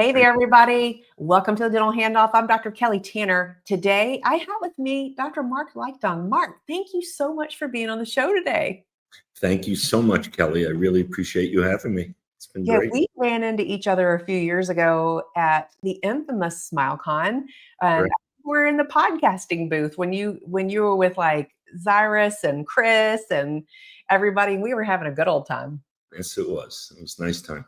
Hey there, everybody. Welcome to the Dental Handoff. I'm Dr. Kelly Tanner. Today, I have with me Dr. Marc Liechtung. Marc, thank you so much for being on the show today. Thank you so much, Kelly. I really appreciate you having me. It's been great. We ran into each other a few years ago at the infamous SmileCon. And we're in the podcasting booth when you were with like Zyrus and Chris and everybody. We were having a good old time. Yes, it was. It was a nice time.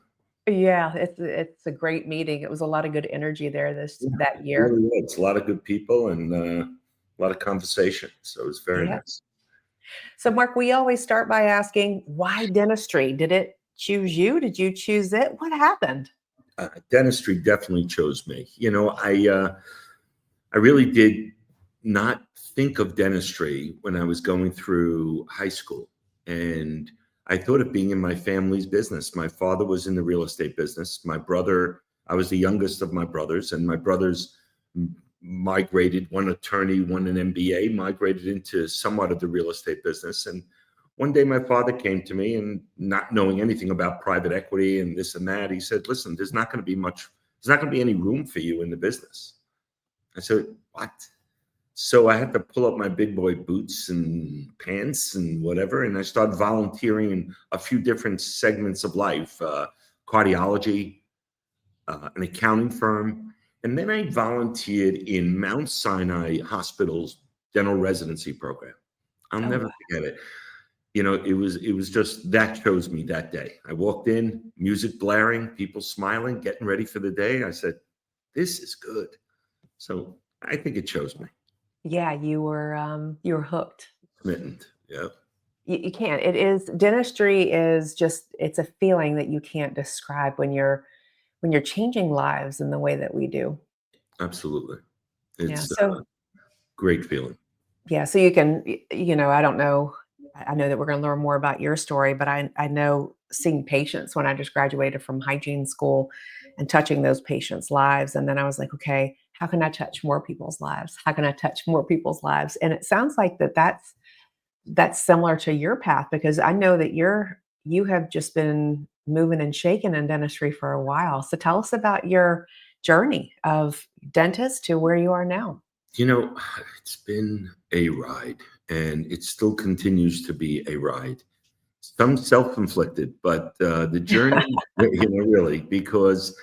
Yeah, it's a great meeting. It was a lot of good energy there that year. It really was. A lot of good people and a lot of conversation. So it was very nice. So Marc, we always start by asking, why dentistry? Did it choose you? Did you choose it? What happened? Dentistry definitely chose me. You know, I really did not think of dentistry when I was going through high school. And I thought of being in my family's business. My father was in the real estate business. My brother, I was the youngest of my brothers, and my brothers migrated, one attorney, one an MBA, migrated into somewhat of the real estate business. And one day my father came to me, and not knowing anything about private equity and this and that, he said, listen, there's not going to be any room for you in the business. I said, what? So I had to pull up my big boy boots and pants and whatever, and I started volunteering in a few different segments of life, cardiology, an accounting firm, and then I volunteered in Mount Sinai Hospital's dental residency program. I'll never forget it. You know, it was just that chose me that day. I walked in, music blaring, people smiling, getting ready for the day. I said, this is good. So I think it chose me. Yeah, you were hooked. Smitten. Yeah. You can't. It is, dentistry is just, it's a feeling that you can't describe when you're changing lives in the way that we do. Absolutely. It's so great feeling. Yeah. So you can, I don't know. I know that we're going to learn more about your story, but I know seeing patients when I just graduated from hygiene school and touching those patients' lives. And then I was like, okay, how can I touch more people's lives? How can I touch more people's lives? And it sounds like that's similar to your path, because I know that you have just been moving and shaking in dentistry for a while. So tell us about your journey of dentist to where you are now. You know, it's been a ride, and it still continues to be a ride. Some self-inflicted, but the journey, really, because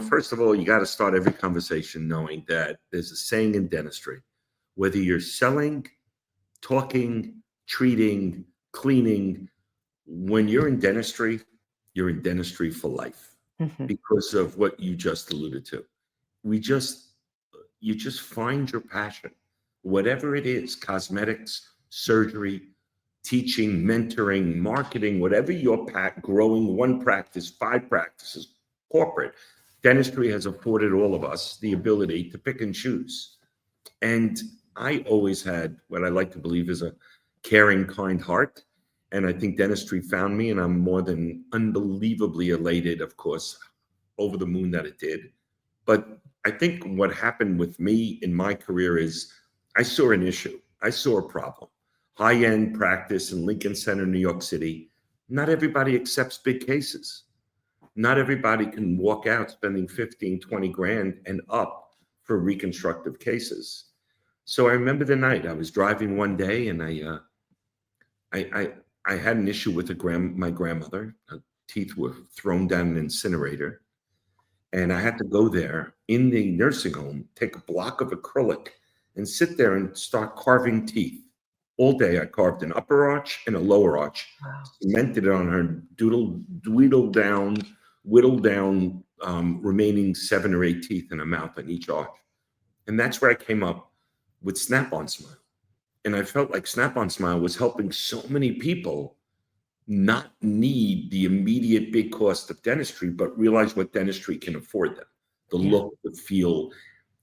first of all, you got to start every conversation knowing that there's a saying in dentistry: whether you're selling, talking, treating, cleaning, when you're in dentistry for life, because of what you just alluded to. You just find your passion, whatever it is: cosmetics, surgery, teaching, mentoring, marketing, whatever your growing one practice, 5 practices, corporate. Dentistry has afforded all of us the ability to pick and choose. And I always had what I like to believe is a caring, kind heart. And I think dentistry found me, and I'm more than unbelievably elated, of course, over the moon that it did. But I think what happened with me in my career is I saw an issue. I saw a problem. High-end practice in Lincoln Center, New York City. Not everybody accepts big cases. Not everybody can walk out spending 15, 20 grand and up for reconstructive cases. So I remember the night I was driving one day, and I had an issue with my grandmother. Her teeth were thrown down an incinerator. And I had to go there in the nursing home, take a block of acrylic, and sit there and start carving teeth. All day I carved an upper arch and a lower arch, cemented it on her, whittled down remaining 7 or 8 teeth in her mouth on each arch. And that's where I came up with Snap-on Smile. And I felt like Snap-on Smile was helping so many people not need the immediate big cost of dentistry, but realize what dentistry can afford them, the look, the feel.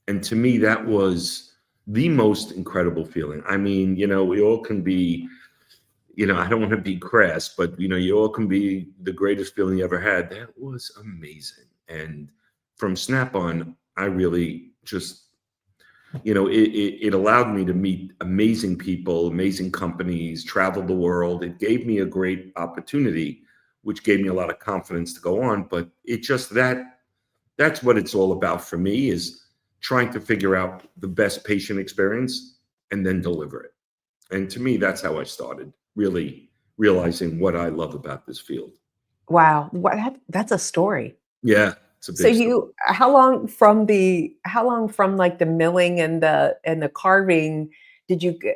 And to me, that was the most incredible feeling. I mean, we all can be, I don't want to be crass, but, you all can be the greatest feeling you ever had. That was amazing. And from Snap-on, I really just, it allowed me to meet amazing people, amazing companies, travel the world. It gave me a great opportunity which gave me a lot of confidence to go on. But it just that's what it's all about for me, is trying to figure out the best patient experience and then deliver it. And to me, that's how I started really realizing what I love about this field. Wow, that's a story. Yeah, it's a So big story. how long from like the milling and the carving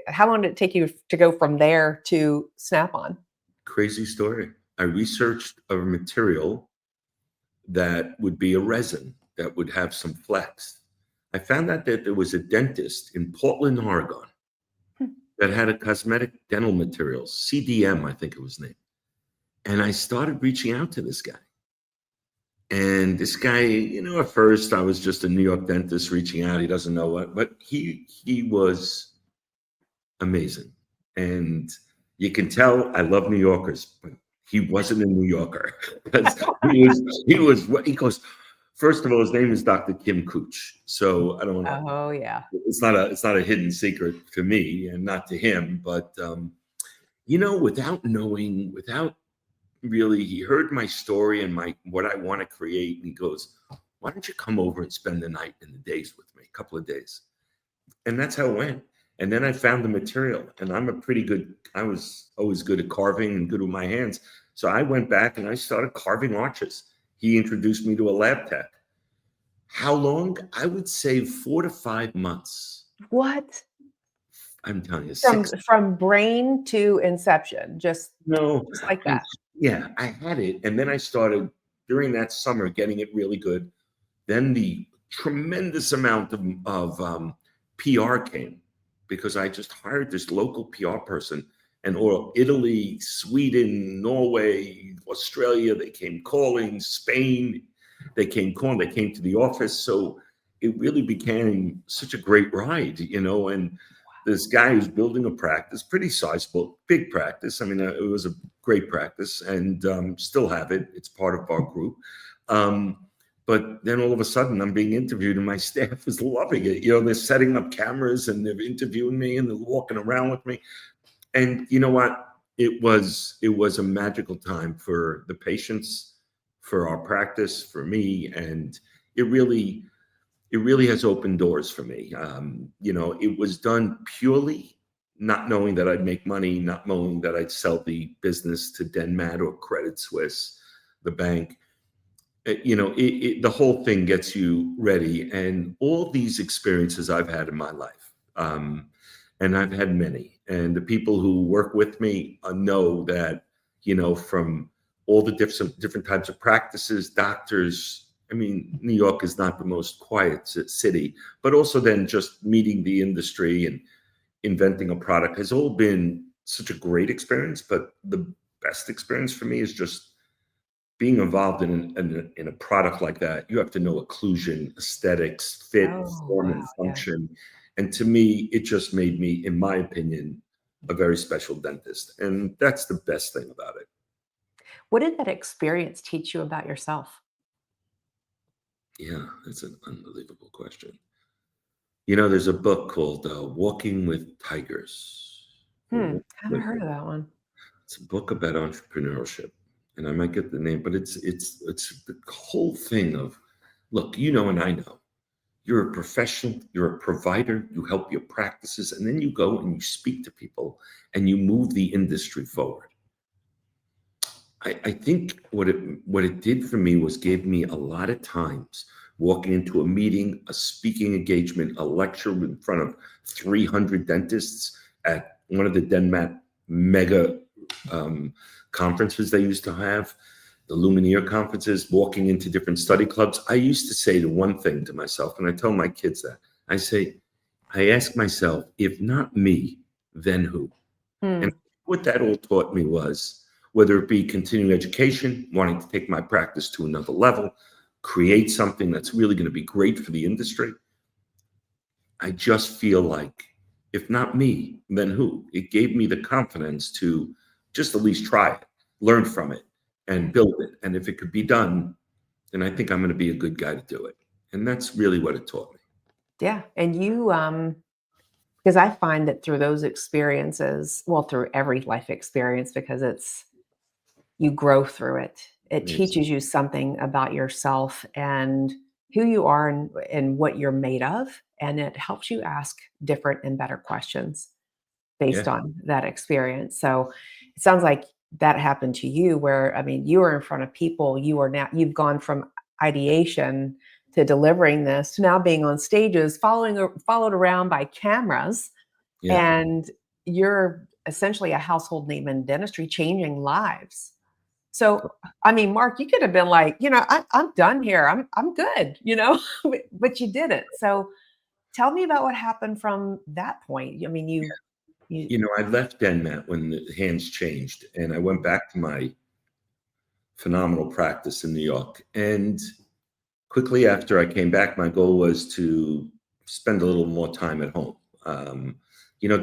how long did it take you to go from there to Snap-on? Crazy story. I researched a material that would be a resin that would have some flex. I found out that there was a dentist in Portland, Oregon, Hmm. that had a cosmetic dental materials, CDM, I think it was named. And I started reaching out to this guy. And this guy, at first I was just a New York dentist reaching out. He doesn't know what, but he was amazing. And you can tell I love New Yorkers, but he wasn't a New Yorker. Because he goes, first of all, his name is Dr. Kim Cooch. So I don't want to, Oh, yeah. it's not a hidden secret to me and not to him, but without knowing, without really, he heard my story and what I want to create, and he goes, why don't you come over and spend the night and the days with me, a couple of days? And that's how it went. And then I found the material, and I was always good at carving and good with my hands. So I went back and I started carving arches. He introduced me to a lab tech. How long? I would say 4 to 5 months. What? I'm telling you, From 6. from brain to inception, No, just like I that. yeah, I had it, and then I started during that summer getting it really good. Then the tremendous amount of PR came, because I just hired this local PR person, and or Italy, Sweden, Norway, Australia, they came calling, Spain, they came calling, they came to the office. So it really became such a great ride, and this guy who's building a practice, pretty sizable, big practice. I mean, it was a great practice, and still have it. It's part of our group. But then all of a sudden, I'm being interviewed, and my staff is loving it. They're setting up cameras and they're interviewing me and they're walking around with me. And you know what? It was a magical time for the patients, for our practice, for me, and it really has opened doors for me. It was done purely not knowing that I'd make money, not knowing that I'd sell the business to Denmat or Credit Suisse, the bank. The whole thing gets you ready. And all these experiences I've had in my life, and I've had many, and the people who work with me know that, from all the different types of practices, doctors. I mean, New York is not the most quiet city, but also then just meeting the industry and inventing a product has all been such a great experience. But the best experience for me is just being involved in a product like that. You have to know occlusion, aesthetics, fit, Oh, form, wow, and yeah. function. And to me, it just made me, in my opinion, a very special dentist. And that's the best thing about it. What did that experience teach you about yourself? Yeah, that's an unbelievable question. There's a book called Walking with Tigers. or Walking Haven't with- heard of that one. It's a book about entrepreneurship, and I might get the name, but it's the whole thing of, look, and I know you're a professional, you're a provider, you help your practices, and then you go and you speak to people and you move the industry forward. I think what it did for me was gave me a lot of times walking into a meeting, a speaking engagement, a lecture in front of 300 dentists at one of the Denmat mega conferences they used to have, the Lumineer conferences, walking into different study clubs. I used to say the one thing to myself, and I tell my kids that. I ask myself, if not me, then who? And Hmm. what that all taught me was, whether it be continuing education, wanting to take my practice to another level, create something that's really going to be great for the industry, I just feel like, if not me, then who? It gave me the confidence to just at least try it, learn from it, and build it. And if it could be done, then I think I'm going to be a good guy to do it. And that's really what it taught me. Yeah, and because I find that through those experiences, well, through every life experience, because you grow through it. It Yes. teaches you something about yourself and who you are and what you're made of. And it helps you ask different and better questions based Yeah. on that experience. So it sounds like that happened to you where, I mean, you were in front of people, you've gone from ideation to delivering this to now being on stages, followed around by cameras, Yeah. and you're essentially a household name in dentistry, changing lives. So, I mean, Mark, you could have been like, I'm done here. I'm good, but you didn't. So tell me about what happened from that point. I mean, you, I left DenMat when the hands changed, and I went back to my phenomenal practice in New York. And quickly after I came back, my goal was to spend a little more time at home.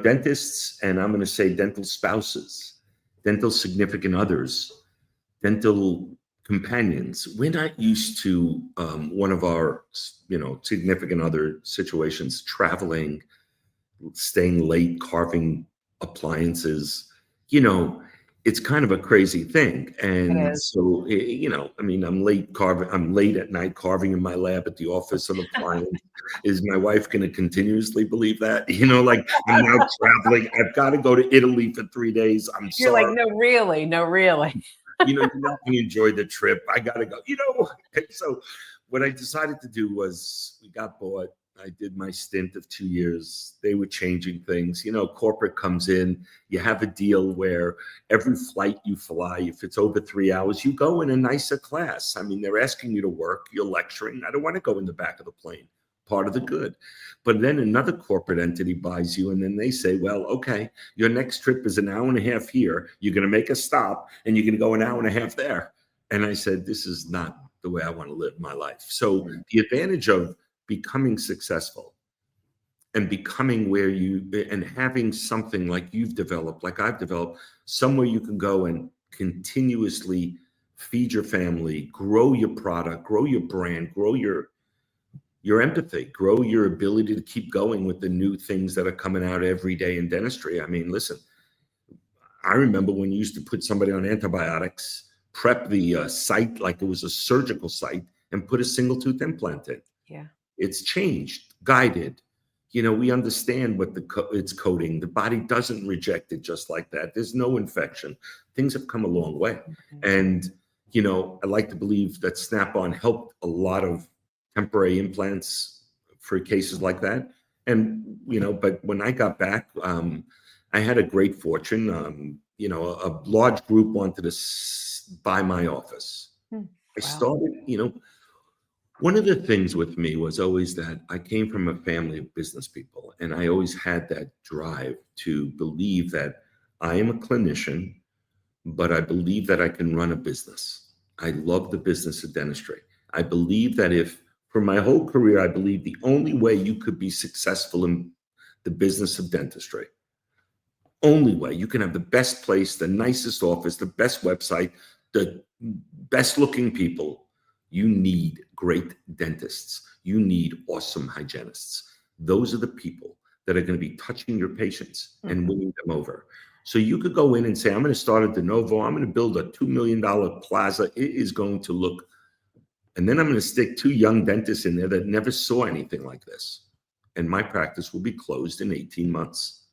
Dentists, and I'm going to say dental spouses, dental significant others, dental companions, we're not used to one of our, significant other situations traveling, staying late, carving appliances. You know, it's kind of a crazy thing. it And is. so, I mean, I'm late at night carving in my lab at the office of the client. Is my wife going to continuously believe that? Like I'm now traveling. I've got to go to Italy for 3 days. I'm You're like, sorry. no, really, no, really. You let me enjoy the trip. I got to go. So what I decided to do was we got bought. I did my stint of 2 years. They were changing things. Corporate comes in. You have a deal where every flight you fly, if it's over 3 hours, you go in a nicer class. I mean, they're asking you to work. You're lecturing. I don't want to go in the back of the plane. Part of the good. But then another corporate entity buys you, and then they say, well, okay, your next trip is an hour and a half here. You're going to make a stop, and you're going to go an hour and a half there. And I said, this is not the way I want to live my life. So the advantage of becoming successful and becoming and having something like you've developed, like I've developed, somewhere you can go and continuously feed your family, grow your product, grow your brand, grow your empathy, grow your ability to keep going with the new things that are coming out every day in dentistry. I mean, listen, I remember when you used to put somebody on antibiotics, prep the site like it was a surgical site, and put a single tooth implant in. Yeah. It's changed, guided. We understand what it's coding. The body doesn't reject it just like that. There's no infection. Things have come a long way. Mhm. And, I like to believe that Snap-on helped a lot of temporary implants for cases like that. And, but when I got back, I had a great fortune. A large group wanted to buy my office. I Wow. started, one of the things with me was always that I came from a family of business people, and I always had that drive to believe that I am a clinician, but I believe that I can run a business. I love the business of dentistry. I believe that for my whole career, I believe the only way you could be successful in the business of dentistry, only way you can have the best place, the nicest office, the best website, the best looking people. You need great dentists. You need awesome hygienists. Those are the people that are going to be touching your patients and winning them over. So you could go in and say, I'm going to start a de novo. I'm going to build a $2 million plaza. It is going to look, and then I'm going to stick 2 young dentists in there that never saw anything like this. And my practice will be closed in 18 months.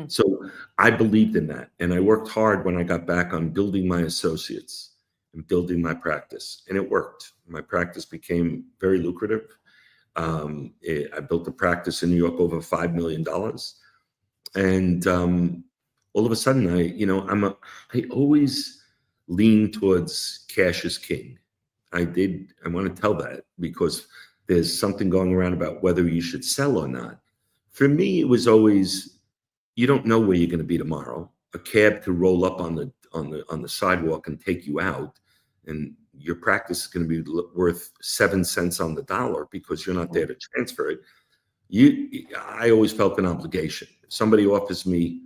So I believed in that. And I worked hard when I got back on building my associates and building my practice. And it worked. My practice became very lucrative. I built a practice in New York over $5 million. And all of a sudden, I always lean towards cash is king. I want to tell that because there's something going around about whether you should sell or not. For me, it was always, you don't know where you're going to be tomorrow. A cab could roll up on the sidewalk and take you out, and your practice is going to be worth 7 cents on the dollar because you're not there to transfer it. I always felt an obligation. If somebody offers me,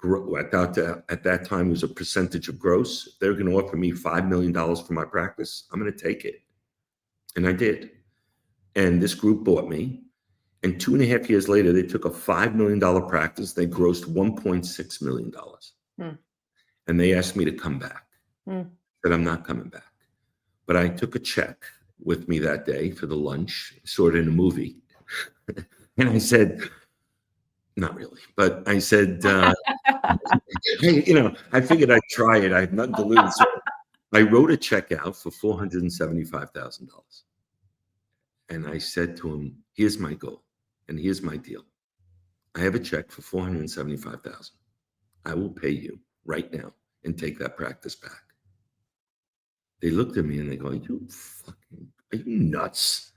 at that time it was a percentage of gross. If they're going to offer me $5 million for my practice, I'm going to take it, and I did. And this group bought me. And 2.5 years later, they took a $5 million practice. They grossed $1.6 million. And they asked me to come back. Mm. Said, I'm not coming back. But I took a check with me that day for the lunch, saw it in a movie. And I said, not really, but I said, hey, I figured I'd try it. I had nothing to lose. So I wrote a check out for $475,000. And I said to him, here's my goal and here's my deal. I have a check for $475,000. I will pay you right now and take that practice back. They looked at me and they go, are you nuts?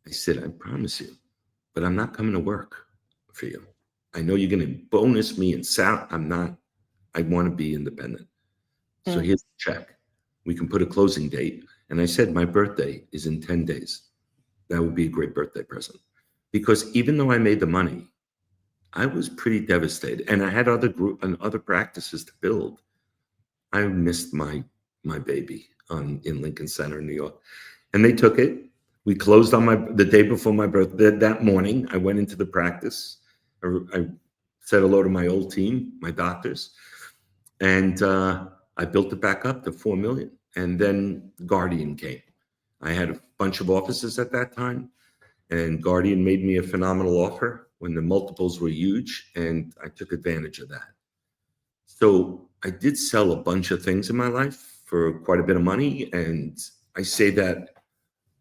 I said, I promise you, but I'm not coming to work for you. I know you're going to bonus me and I'm not. I want to be independent. So here's the check. We can put a closing date. And I said, my birthday is in 10 days. That would be a great birthday present. Because even though I made the money, I was pretty devastated. And I had other practices to build. I missed my baby in Lincoln Center in New York. And they took it. We closed on the day before my birthday. That morning, I went into the practice. I said hello to my old team, my doctors. And I built it back up to 4 million. And then Guardian came. I had a bunch of offices at that time, and Guardian made me a phenomenal offer when the multiples were huge, and I took advantage of that. So I did sell a bunch of things in my life for quite a bit of money, and I say that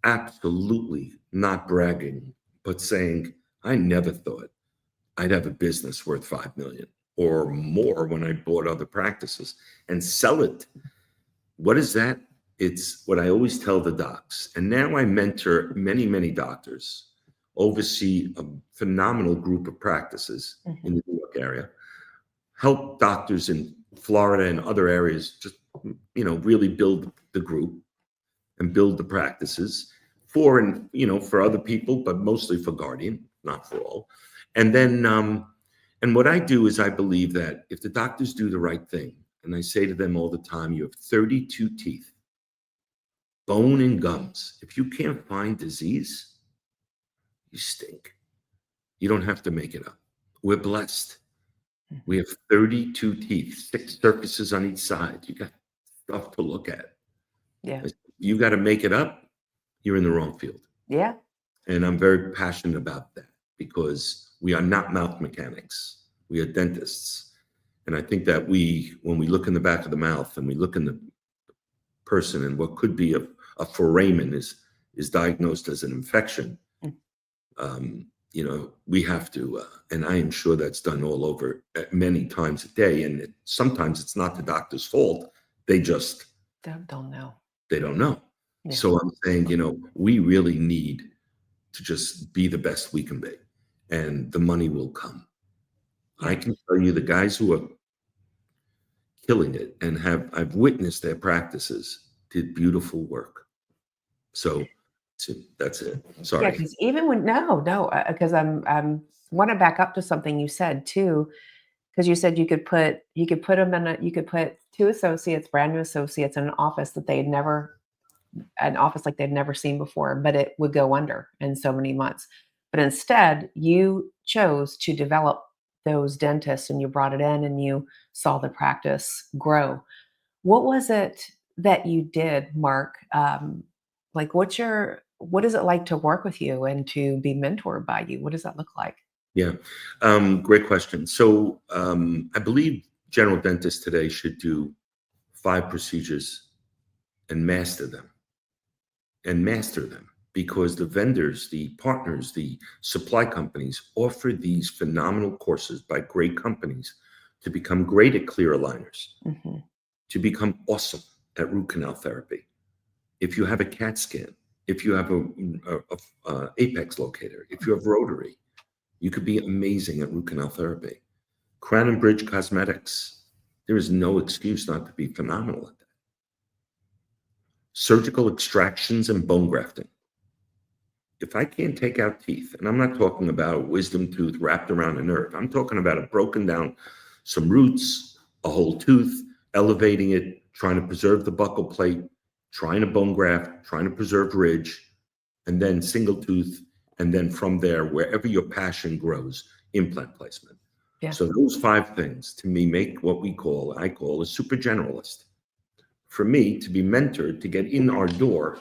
absolutely not bragging, but saying I never thought I'd have a business worth 5 million or more when I bought other practices and sell it. What is that? It's what I always tell the docs. And now I mentor many, many doctors, oversee a phenomenal group of practices in the New York area, help doctors in Florida and other areas just, really build the group and build the practices for other people, but mostly for Guardian, not for all. And then, and what I do is I believe that if the doctors do the right thing, and I say to them all the time, you have 32 teeth, bone and gums. If you can't find disease, you stink. You don't have to make it up. We're blessed. We have 32 teeth, 6 surfaces on each side. You got stuff to look at. Yeah. You got to make it up, you're in the wrong field. Yeah. And I'm very passionate about that because we are not mouth mechanics. We are dentists. And I think that when we look in the back of the mouth and we look in the person and what could be a foramen is diagnosed as an infection, we have to, and I am sure that's done all over many times a day. And sometimes it's not the doctor's fault. They just don't know. They don't know. Yeah. So I'm saying, we really need to just be the best we can be, and the money will come. I can tell you the guys who are killing it and I've witnessed their practices did beautiful work. So that's it. Sorry. Yeah, because even when because I'm want to back up to something you said too, because you said you could put them you could put 2 associates, brand new associates, in an office like they'd never seen before, but it would go under in so many months. But instead, you chose to develop those dentists and you brought it in and you saw the practice grow. What was it that you did, Mark? Like, what is it like to work with you and to be mentored by you? What does that look like? Yeah, great question. So I believe general dentists today should do 5 procedures and master them. Because the vendors, the partners, the supply companies offer these phenomenal courses by great companies to become great at clear aligners, to become awesome at root canal therapy. If you have a CAT scan, if you have a apex locator, if you have rotary, you could be amazing at root canal therapy. Crown and bridge cosmetics, there is no excuse not to be phenomenal at that. Surgical extractions and bone grafting. If I can't take out teeth, and I'm not talking about a wisdom tooth wrapped around a nerve, I'm talking about a broken down, some roots, a whole tooth, elevating it, trying to preserve the buccal plate, trying to bone graft, trying to preserve ridge, and then single tooth, and then from there, wherever your passion grows, implant placement. Yeah. So those 5 things to me make what I call a super generalist. for me to be mentored to get in our door,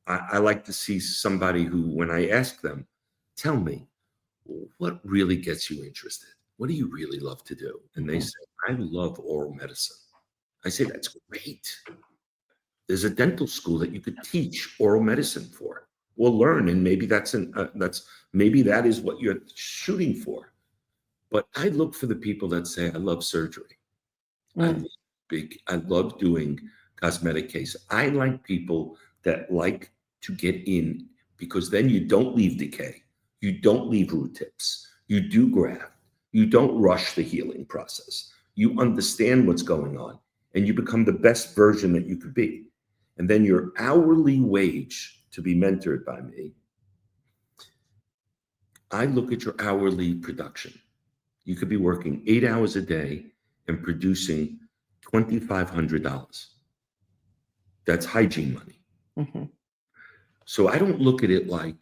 I like to see somebody who, when I ask them, tell me, what really gets you interested? What do you really love to do? And they say, I love oral medicine. I say, that's great. There's a dental school that you could teach oral medicine for. We'll learn, and maybe maybe that is what you're shooting for. But I look for the people that say, I love surgery. I love doing cosmetic cases. I like people that like to get in, because then you don't leave decay. You don't leave root tips. You do graft. You don't rush the healing process. You understand what's going on, and you become the best version that you could be. And then your hourly wage to be mentored by me, I look at your hourly production. You could be working 8 hours a day and producing $2,500. That's hygiene money. Mm-hmm. So I don't look at it like,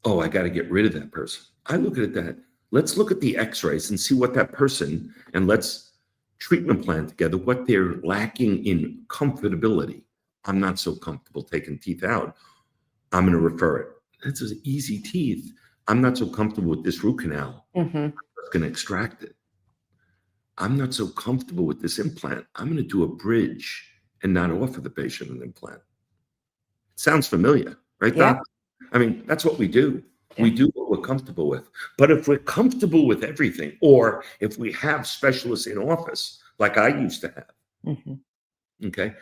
oh, I got to get rid of that person. I look at it that, let's look at the x-rays and see what that person, and let's treatment plan together what they're lacking in comfortability. I'm not so comfortable taking teeth out. I'm going to refer it. That's just easy teeth. I'm not so comfortable with this root canal. Mm-hmm. I'm going to extract it. I'm not so comfortable with this implant. I'm going to do a bridge and not offer the patient an implant. It sounds familiar, right, Yeah. Doc? I mean, that's what we do. Yeah. We do what we're comfortable with. But if we're comfortable with everything, or if we have specialists in office, like I used to have, okay,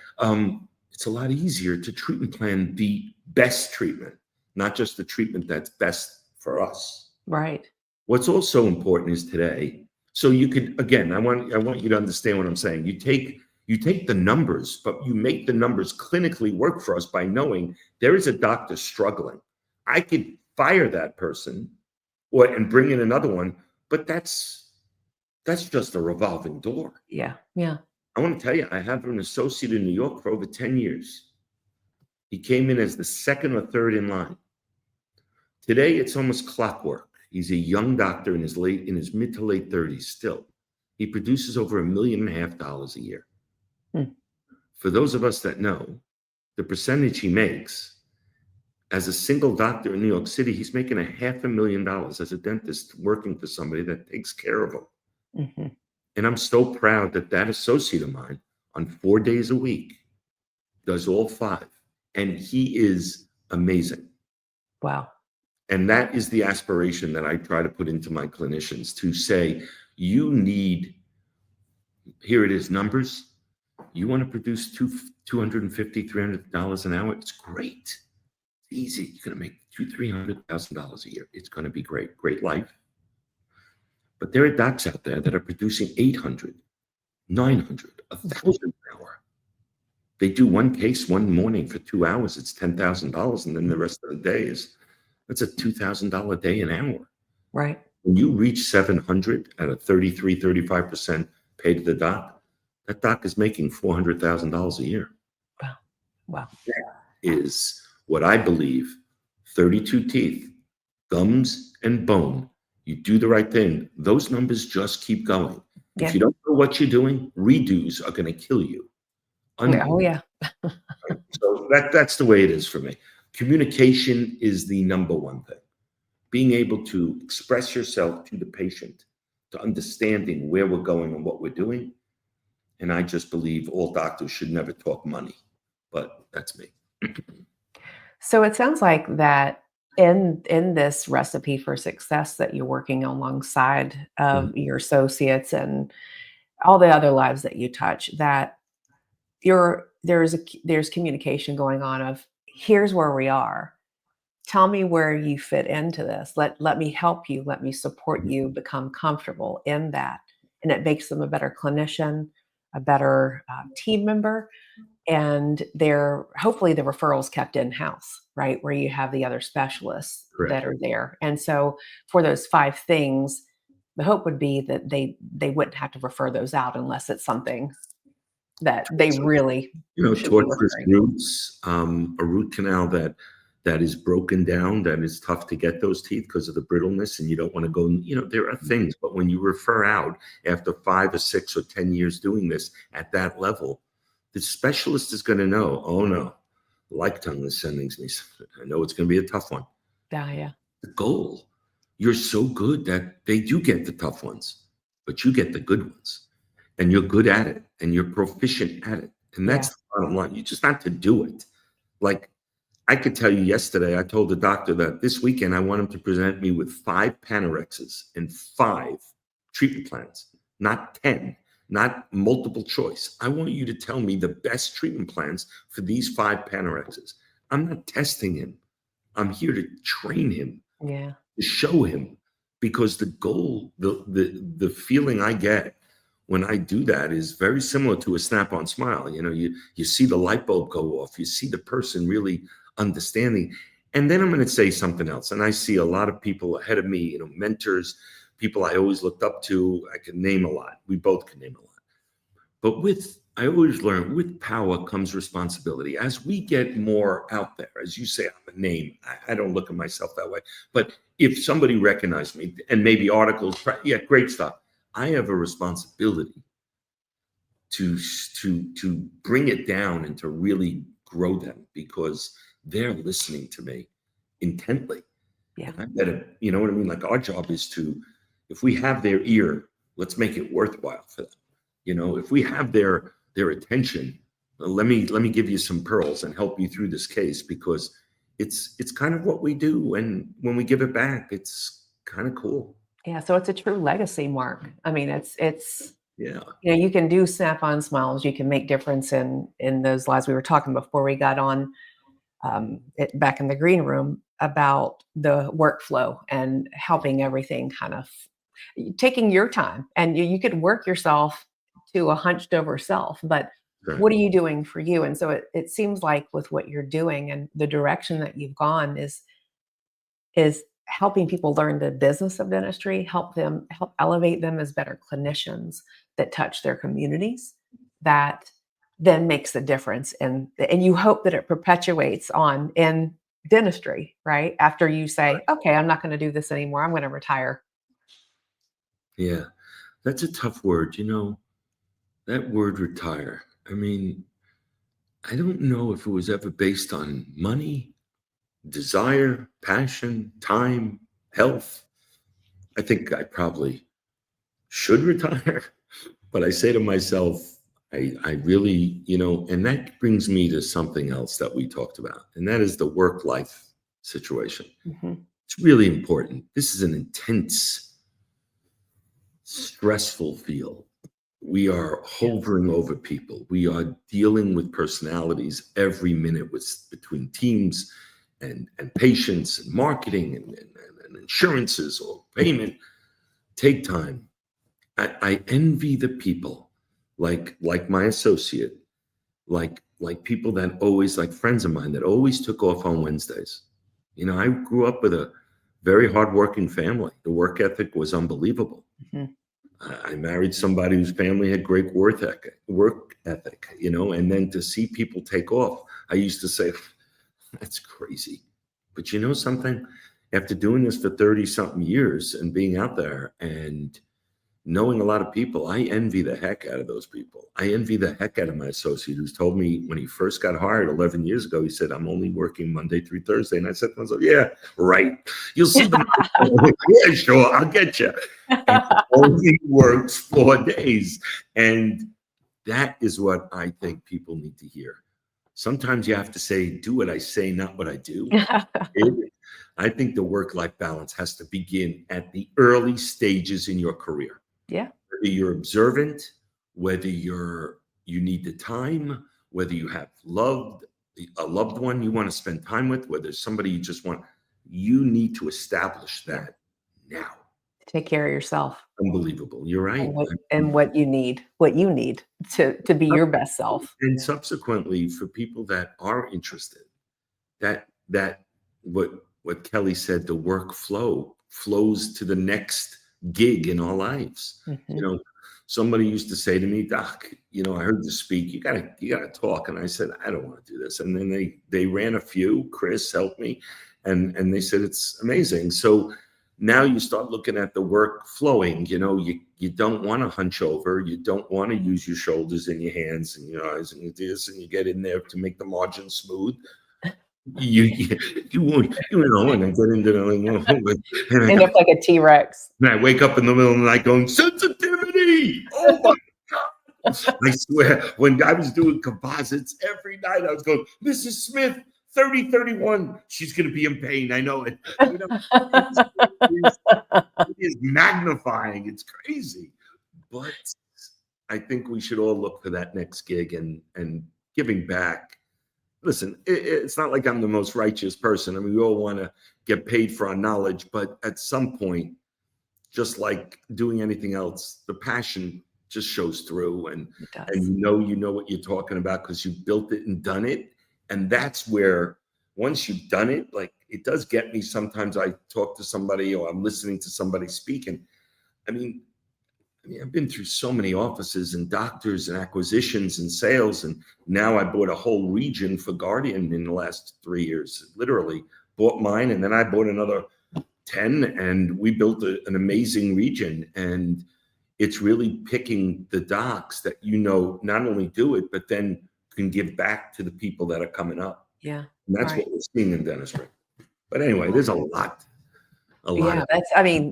it's a lot easier to treatment plan the best treatment, not just the treatment that's best for us. Right. What's also important is today, so you could, again, I want you to understand what I'm saying. You take the numbers, but you make the numbers clinically work for us by knowing there is a doctor struggling. I could fire that person and bring in another one, but that's just a revolving door. Yeah. Yeah. I want to tell you, I have an associate in New York for over 10 years. He came in as the second or third in line. Today, it's almost clockwork. He's a young doctor in his mid to late 30s still. He produces over $1.5 million a year. For those of us that know, the percentage he makes as a single doctor in New York City, he's making $500,000 as a dentist working for somebody that takes care of him. And I'm so proud that associate of mine on 4 days a week does all 5. And he is amazing. Wow. And that is the aspiration that I try to put into my clinicians, to say, you need, here it is, numbers. You want to produce $250,000, $300 an hour? It's great. It's easy. You're going to make $200,000-$300,000 a year. It's going to be great. Great life. But there are docs out there that are producing $800, $900, $1,000 an hour. They do one case one morning for 2 hours. It's $10,000, and then the rest of the day that's a $2,000 a day an hour. Right. When you reach 700 at a 33, 35% pay to the doc, that doc is making $400,000 a year. Wow. Wow. That is what I believe, 32 teeth, gums, and bone. You do the right thing, those numbers just keep going. Yeah. If you don't know what you're doing, redos are going to kill you. Oh, yeah. So that's the way it is for me. Communication is the number one thing. Being able to express yourself to the patient, to understanding where we're going and what we're doing. And I just believe all doctors should never talk money, but that's me. So it sounds like that in this recipe for success that you're working alongside of your associates and all the other lives that you touch, that there's communication going on of, here's where we are. Tell me where you fit into this. Let me help you. Let me support you become comfortable in that. And it makes them a better clinician, a better team member. And hopefully the referrals kept in-house, right? Where you have the other specialists that are there. And so for those 5 things, the hope would be that they wouldn't have to refer those out unless it's something that they really tortuous roots, a root canal that is broken down, that is tough to get those teeth because of the brittleness, and you don't want to go, there are things, but when you refer out after 5 or 6 or 10 years doing this at that level, The specialist is going to know, oh no, Liechtung is sending me. I know it's going to be a tough one. Yeah. The goal, you're so good that they do get the tough ones, but you get the good ones, and you're good at it, and you're proficient at it. And that's the bottom line. You just have to do it. Like, I could tell you yesterday, I told the doctor that this weekend I want him to present me with 5 Panorexes and 5 treatment plans, not 10, not multiple choice. I want you to tell me the best treatment plans for these 5 Panorexes. I'm not testing him. I'm here to train him, to show him, because the goal, the feeling I get when I do that is very similar to a snap-on smile. You know, you see the light bulb go off. You see the person really understanding. And then I'm going to say something else. And I see a lot of people ahead of me, you know, mentors, people I always looked up to. I can name a lot. We both can name a lot. But I always learn with power comes responsibility. As we get more out there, as you say, I'm a name. I don't look at myself that way. But if somebody recognized me and maybe articles, yeah, great stuff. I have a responsibility to bring it down and to really grow them, because they're listening to me intently. Yeah. I better, you know what I mean? Like, our job is to, if we have their ear, let's make it worthwhile for them. You know, if we have their attention, let me give you some pearls and help you through this case, because it's kind of what we do. And when we give it back, it's kind of cool. Yeah. So it's a true legacy, Mark. I mean, it's Yeah. you know, you can do snap-on smiles. You can make difference in those lives. We were talking before we got on back in the green room about the workflow and helping everything kind of taking your time, and you could work yourself to a hunched over self, but Right. what are you doing for you? And so it seems like with what you're doing and the direction that you've gone is helping people learn the business of dentistry, help elevate them as better clinicians that touch their communities, that then makes the difference. And you hope that it perpetuates on in dentistry, right? After you say, okay, I'm not going to do this anymore. I'm going to retire. Yeah. That's a tough word, you know, that word retire. I mean, I don't know if it was ever based on money, desire, passion, time, health. I think I probably should retire, but I say to myself, I really, you know, and that brings me to something else that we talked about, and that is the work-life situation. Mhm. It's really important. This is an intense, stressful field. We are hovering over people. We are dealing with personalities every minute between teams and patients and marketing and insurances or payment. Take time. I envy the people like my associate, like people that always, like friends of mine that always took off on Wednesdays. You know, I grew up with a very hardworking family. The work ethic was unbelievable. Mhm. I married somebody whose family had great work ethic, you know, and then to see people take off, I used to say, that's crazy. But you know something? After doing this for 30 something years and being out there and knowing a lot of people, I envy the heck out of those people. I envy the heck out of my associate who's told me when he first got hired 11 years ago, he said, I'm only working Monday through Thursday. And I said to myself, yeah, right. You'll see them. Yeah, sure, I'll get you. And he only works 4 days. And that is what I think people need to hear. Sometimes you have to say, do what I say, not what I do. I think the work-life balance has to begin at the early stages in your career. Yeah. Whether you're observant, whether you need the time, whether you have a loved one you want to spend time with, whether it's somebody you need to establish that now. Take care of yourself Unbelievable. You're right. and what you need to be your best self. And subsequently, for people that are interested, that what Kelly said, the workflow flows to the next gig in our lives. Mhm. You know, somebody used to say to me, Doc, you know, I heard you speak, you gotta talk. And I said, I don't want to do this. And then they ran a few, Chris helped me, and they said it's amazing. So now you start looking at the work flowing. You don't want to hunch over. You don't want to use your shoulders and your hands and your eyes and this, and you get in there to make the margin smooth. And I get into and End up like a T-Rex. I wake up in the middle of the night going, sensitivity. Oh my God. I swear, when I was doing composites every night, I was going, Mrs. Smith, 3031, she's going to be in pain. I know it. It is magnifying. It's crazy. But I think we should all look for that next gig and giving back. Listen, it's not like I'm the most righteous person. I mean, we all want to get paid for our knowledge, but at some point, just like doing anything else, the passion just shows through, and you know what you're talking about because you built it and done it. And that's where, once you've done it, like, it does get me. Sometimes I talk to somebody or I'm listening to somebody speaking. I mean, I've been through so many offices and doctors and acquisitions and sales. And now I bought a whole region for Guardian in the last 3 years. Literally bought mine, and then I bought another 10, and we built an amazing region. And it's really picking the docs that, not only do it, but then can give back to the people that are coming up. Yeah. And that's what we're seeing in dentistry. But anyway, there's a lot. Yeah,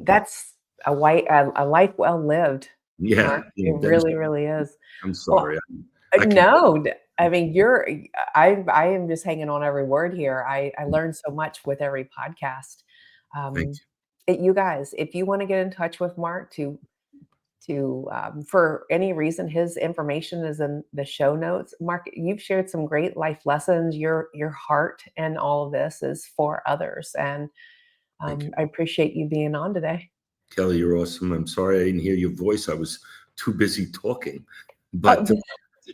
that's a life well lived. Yeah, Marc. It really, really is. I'm sorry. No, I mean, I am just hanging on every word here. I learn so much with every podcast. Thank You guys, if you want to get in touch with Marc for any reason, his information is in the show notes. Marc, you've shared some great life lessons. Your heart and all of this is for others. And I appreciate you being on today. Kelly, you're awesome. I'm sorry I didn't hear your voice. I was too busy talking. But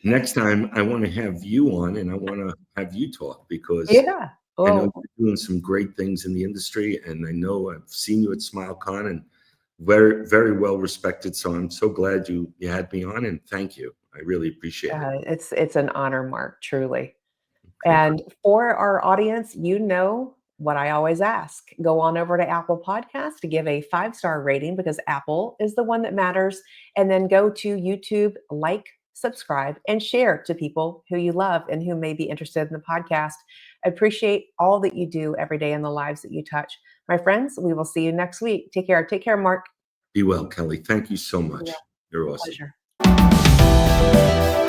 next time I want to have you on, and I want to have you talk, because I know you're doing some great things in the industry, and I know I've seen you at SmileCon, and very, very well respected. So I'm so glad you had me on, and thank you. I really appreciate it. It's an honor, Marc, truly. Okay. And for our audience, what I always ask, go on over to Apple Podcasts to give a 5-star rating, because Apple is the one that matters. And then go to YouTube, like, subscribe, and share to people who you love and who may be interested in the podcast. I appreciate all that you do every day in the lives that you touch. My friends, we will see you next week. Take care. Take care, Marc. Be well, Kelly. Thank you so much. Yeah. You're awesome. Pleasure.